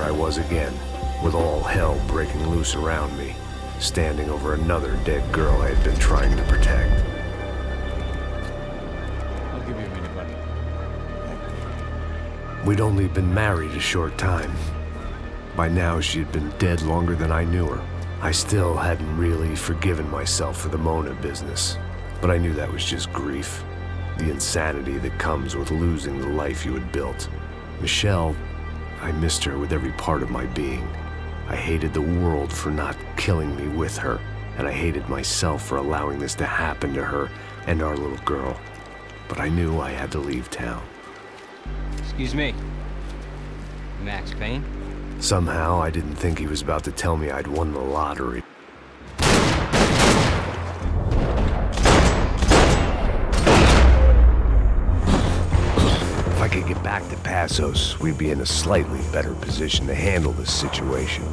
there I was again, with all hell breaking loose around me, standing over another dead girl I had been trying to protect. I'll give you a minute, buddy. We'd only been married a short time. By now, she had been dead longer than I knew her. I still hadn't really forgiven myself for the Mona business, but I knew that was just grief. The insanity that comes with losing the life you had built. Michelle, I missed her with every part of my being. I hated the world for not killing me with her, and I hated myself for allowing this to happen to her and our little girl. But I knew I had to leave town. Excuse me. Max Payne? Somehow, I didn't think he was about to tell me I'd won the lottery. If I could get back to Passos, we'd be in a slightly better position to handle this situation.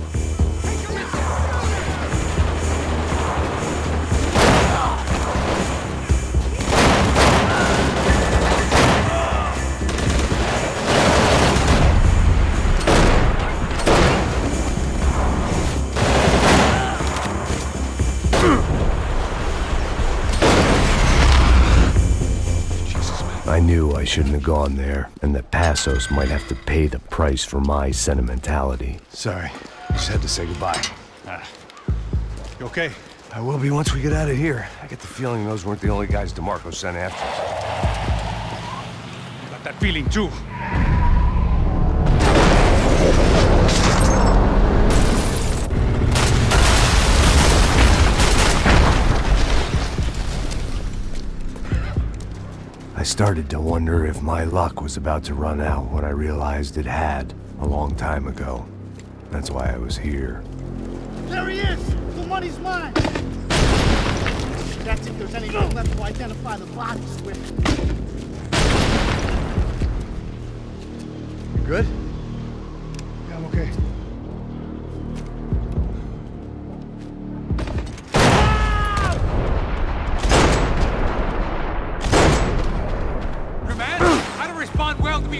I knew I shouldn't have gone there, and that Passos might have to pay the price for my sentimentality. Sorry, just had to say goodbye. You okay? I will be once we get out of here. I get the feeling those weren't the only guys DeMarco sent after us. Got that feeling too. I started to wonder if my luck was about to run out when I realized it had a long time ago. That's why I was here. There he is! The money's mine! That's if there's anything left to identify the bodies with. You good? Yeah, I'm okay. Respond well to me.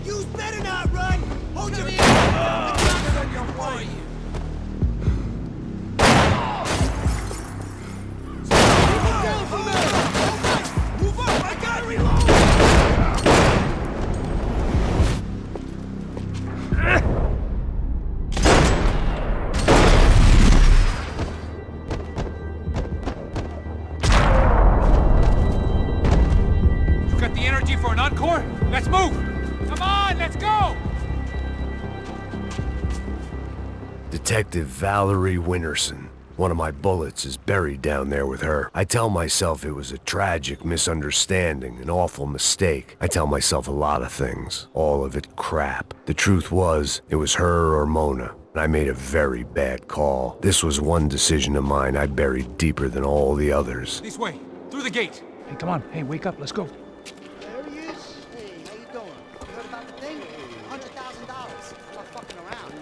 You better not run! Hold your For an encore? Let's move! Come on, let's go! Detective Valerie Winterson. One of my bullets is buried down there with her. I tell myself it was a tragic misunderstanding, an awful mistake. I tell myself a lot of things, all of it crap. The truth was, it was her or Mona. I made a very bad call. This was one decision of mine I buried deeper than all the others. This way, through the gate. Hey, come on. Hey, wake up. Let's go. There he is. Hey, how you doing? You heard about the thing? $100,000. I'm not fucking around.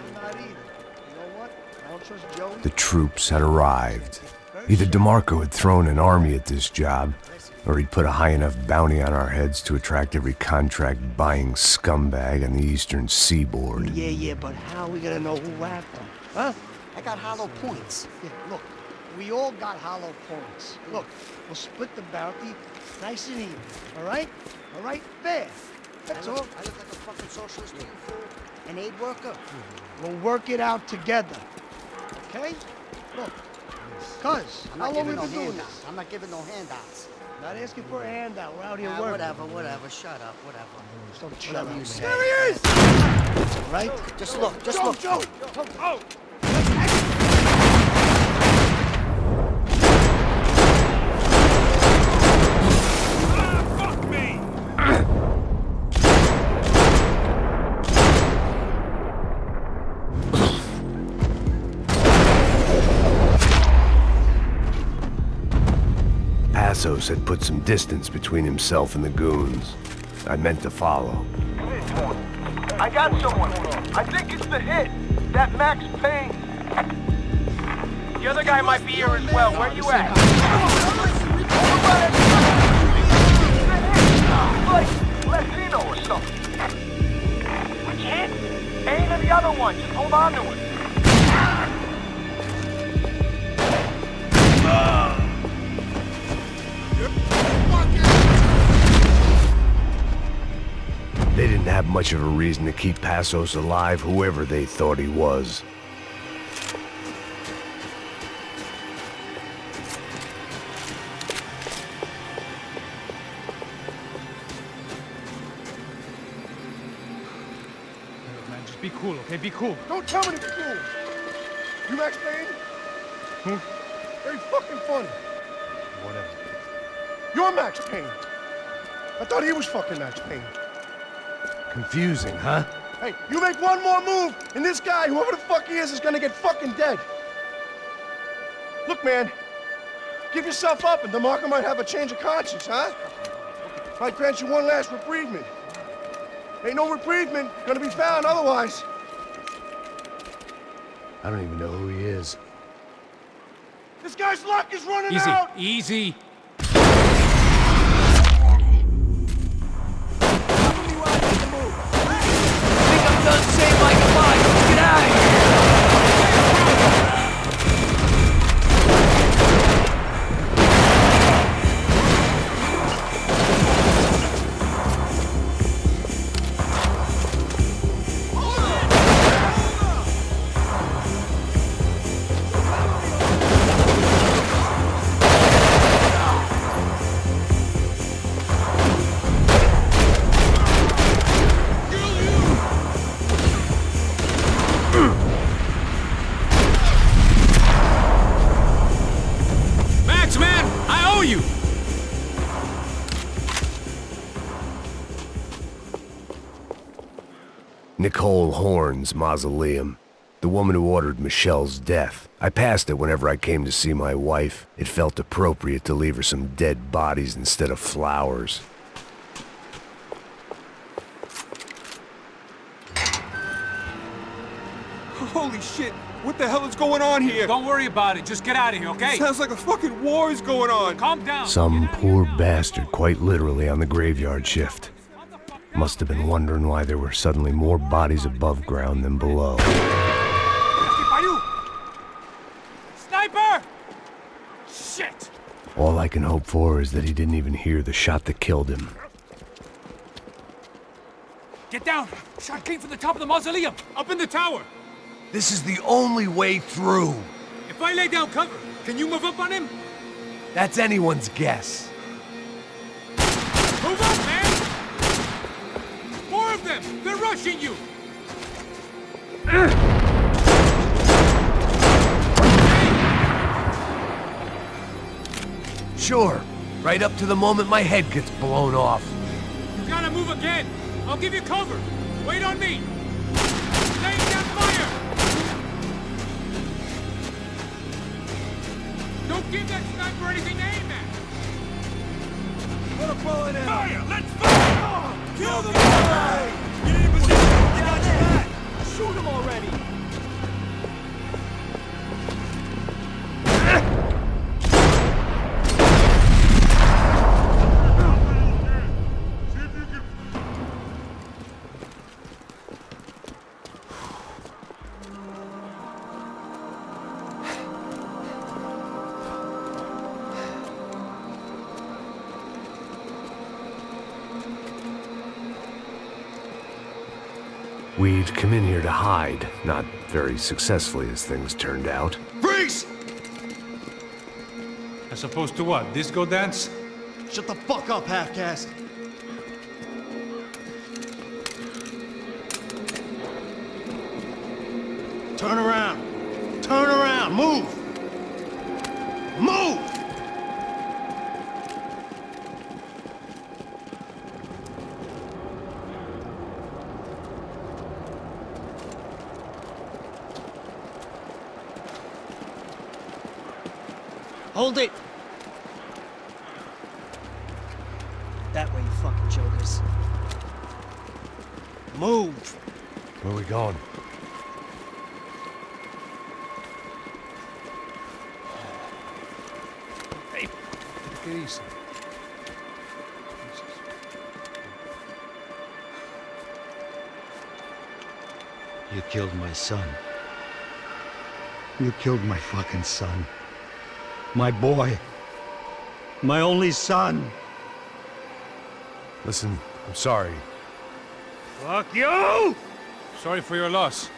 I'm not either. You know what? I don't trust Joey. The troops had arrived. Either DeMarco had thrown an army at this job, or he'd put a high enough bounty on our heads to attract every contract-buying scumbag on the eastern seaboard. Yeah, but how are we gonna know who whacked them? Huh? I got hollow points. Yeah, look, we all got hollow points. Look, we'll split the bounty nice and even, all right? All right? Fair. That's all. I look like a fucking socialist to you, fool. An aid worker. We'll work it out together. Okay? Look, cuz, how long we been doing this? I'm not giving no handouts. Not asking for a handout. We're out here Ah, working. whatever. Shut up, whatever. Don't shut Whatever up. you say. There he is! Right? Just look. Joe! Oh! Fuck me! Passos had put some distance between himself and the goons. I meant to follow. I got someone. I think it's the hit. That Max Payne. The other guy might be here as well. Where you at? Like Latino or something. Which hit? Payne or the other one? Just hold on to it. They didn't have much of a reason to keep Passos alive, whoever they thought he was. Man, just be cool, okay? Be cool. Don't tell me to be cool. You Max Payne? Who? Very fucking funny. Whatever. You're Max Payne. I thought he was fucking Max Payne. Confusing, huh? Hey, you make one more move, and this guy, whoever the fuck he is gonna get fucking dead. Look, man, give yourself up, and DeMarco might have a change of conscience, huh? Might grant you one last reprievement. Ain't no reprievement gonna be found otherwise. I don't even know who he is. This guy's luck is running Easy, out! easy. Max, man, I owe you. Nicole Horn's mausoleum. The woman who ordered Michelle's death. I passed it whenever I came to see my wife. It felt appropriate to leave her some dead bodies instead of flowers. Holy shit! What the hell is going on here? Don't worry about it. Just get out of here, okay? Sounds like a fucking war is going on. Calm down. Some poor bastard, quite literally, on the graveyard shift. Must have been wondering why there were suddenly more bodies above ground than below. Sniper! Shit! All I can hope for is that he didn't even hear the shot that killed him. Get down! Shot came from the top of the mausoleum! Up in the tower! This is the only way through. If I lay down cover, can you move up on him? That's anyone's guess. Move up, man! More of them! They're rushing you! Sure. Right up to the moment my head gets blown off. You gotta move again! I'll give you cover! Wait on me! Laying down fire! Don't give that sniper anything to aim at! Put a bullet in. Fire! Let's fire! Kill the guy! Get in position. Get out your back. Shoot him already! We'd come in here to hide, not very successfully as things turned out. Freeze! As opposed to what? Disco dance? Shut the fuck up, half-caste! Turn around! Turn around! Move! Move! Hold it! That way, you fucking jokers. Move. Where are we going? Hey, take it easy. You killed my son. You killed my fucking son. My boy. My only son. Listen, I'm sorry. Fuck you! Sorry for your loss.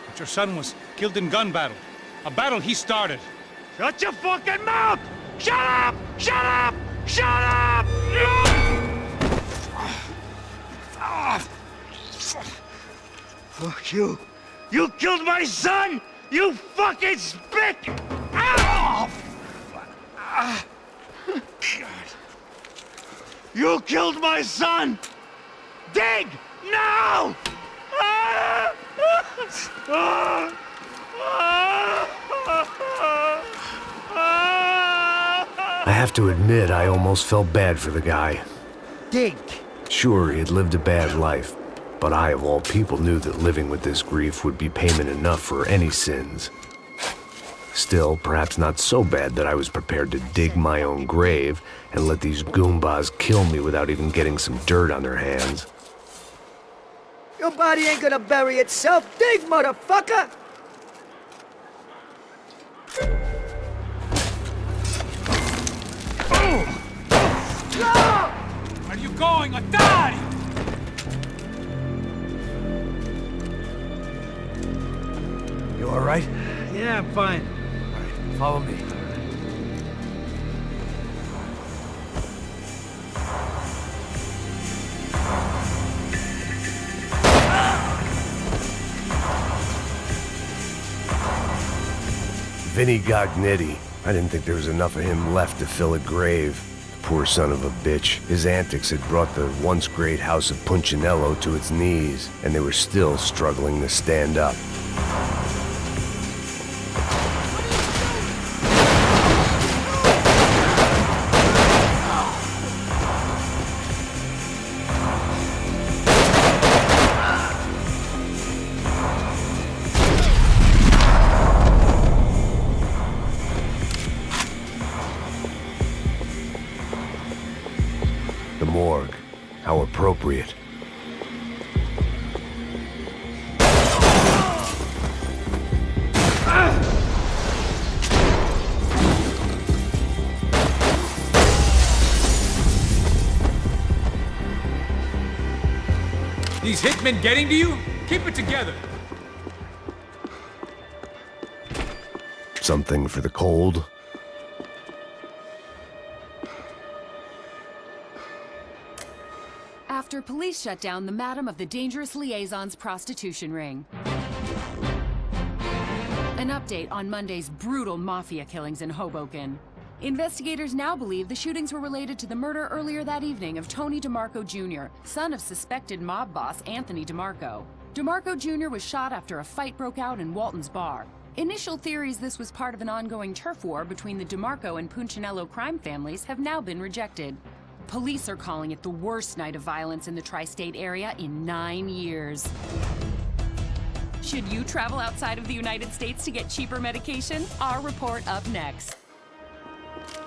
But your son was killed in gun battle. A battle he started. Shut your fucking mouth! Shut up! Shut up! Shut up! Fuck you. You killed my son! You fucking spick! Ah! You killed my son! Dig! Now! I have to admit, I almost felt bad for the guy. Dig. Sure, he had lived a bad life, but I, of all people, knew that living with this grief would be payment enough for any sins. Still, perhaps not so bad that I was prepared to dig my own grave and let these Goombas kill me without even getting some dirt on their hands. Your body ain't gonna bury itself. Dig, motherfucker! Where are you going? Atari! You all right? Yeah, I'm fine. All right, follow me. Vinny Gognitti. I didn't think there was enough of him left to fill a grave. Poor son of a bitch. His antics had brought the once great house of Punchinello to its knees, and they were still struggling to stand up. The morgue. How appropriate. These hitmen getting to you? Keep it together. Something for the cold. After police shut down the Madam of the Dangerous Liaison's prostitution ring. An update on Monday's brutal mafia killings in Hoboken. Investigators now believe the shootings were related to the murder earlier that evening of Tony DeMarco Jr., son of suspected mob boss Anthony DeMarco. DeMarco Jr. was shot after a fight broke out in Walton's bar. Initial theories this was part of an ongoing turf war between the DeMarco and Punchinello crime families have now been rejected. Police are calling it the worst night of violence in the tri-state area in 9 years. Should you travel outside of the United States to get cheaper medication? Our report up next.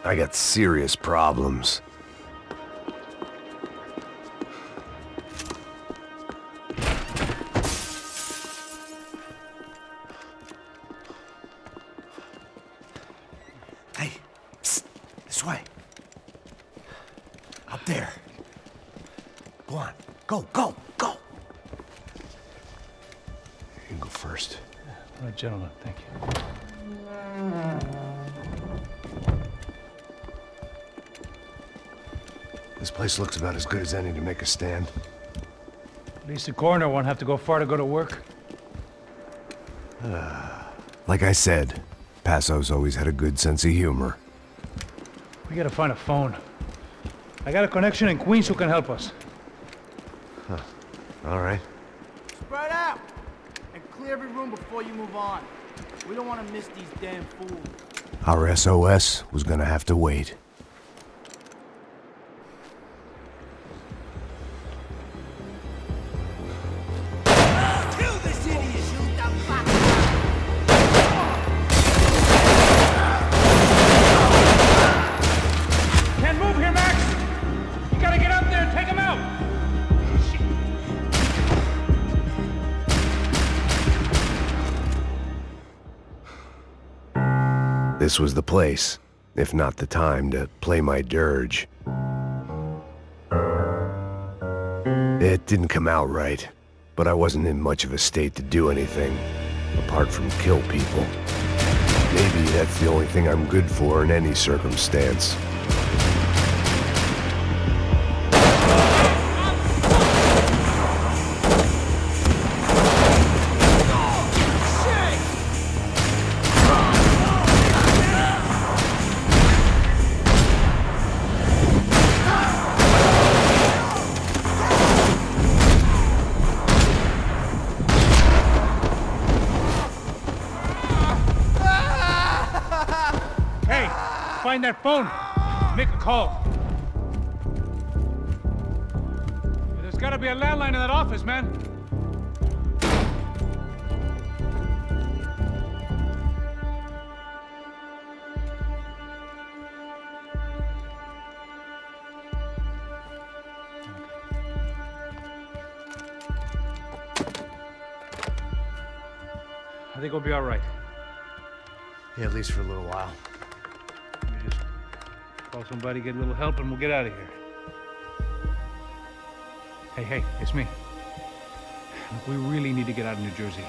I got serious problems. Hey, psst, this way. Up there. Go on. Go, go, go. You can go first. All right, gentlemen, thank you. This place looks about as good as any to make a stand. At least the coroner won't have to go far to go to work. Like I said, Passo's always had a good sense of humor. We gotta find a phone. I got a connection in Queens who can help us. All right. Spread out! And clear every room before you move on. We don't want to miss these damn fools. Our SOS was gonna have to wait. This was the place, if not the time, to play my dirge. It didn't come out right, but I wasn't in much of a state to do anything, apart from kill people. Maybe that's the only thing I'm good for in any circumstance. Find that phone. Make a call. There's gotta be a landline in that office, man. I think we'll be all right. Yeah, at least for a little while. Just call somebody, get a little help, and we'll get out of here. Hey, it's me. Look, we really need to get out of New Jersey.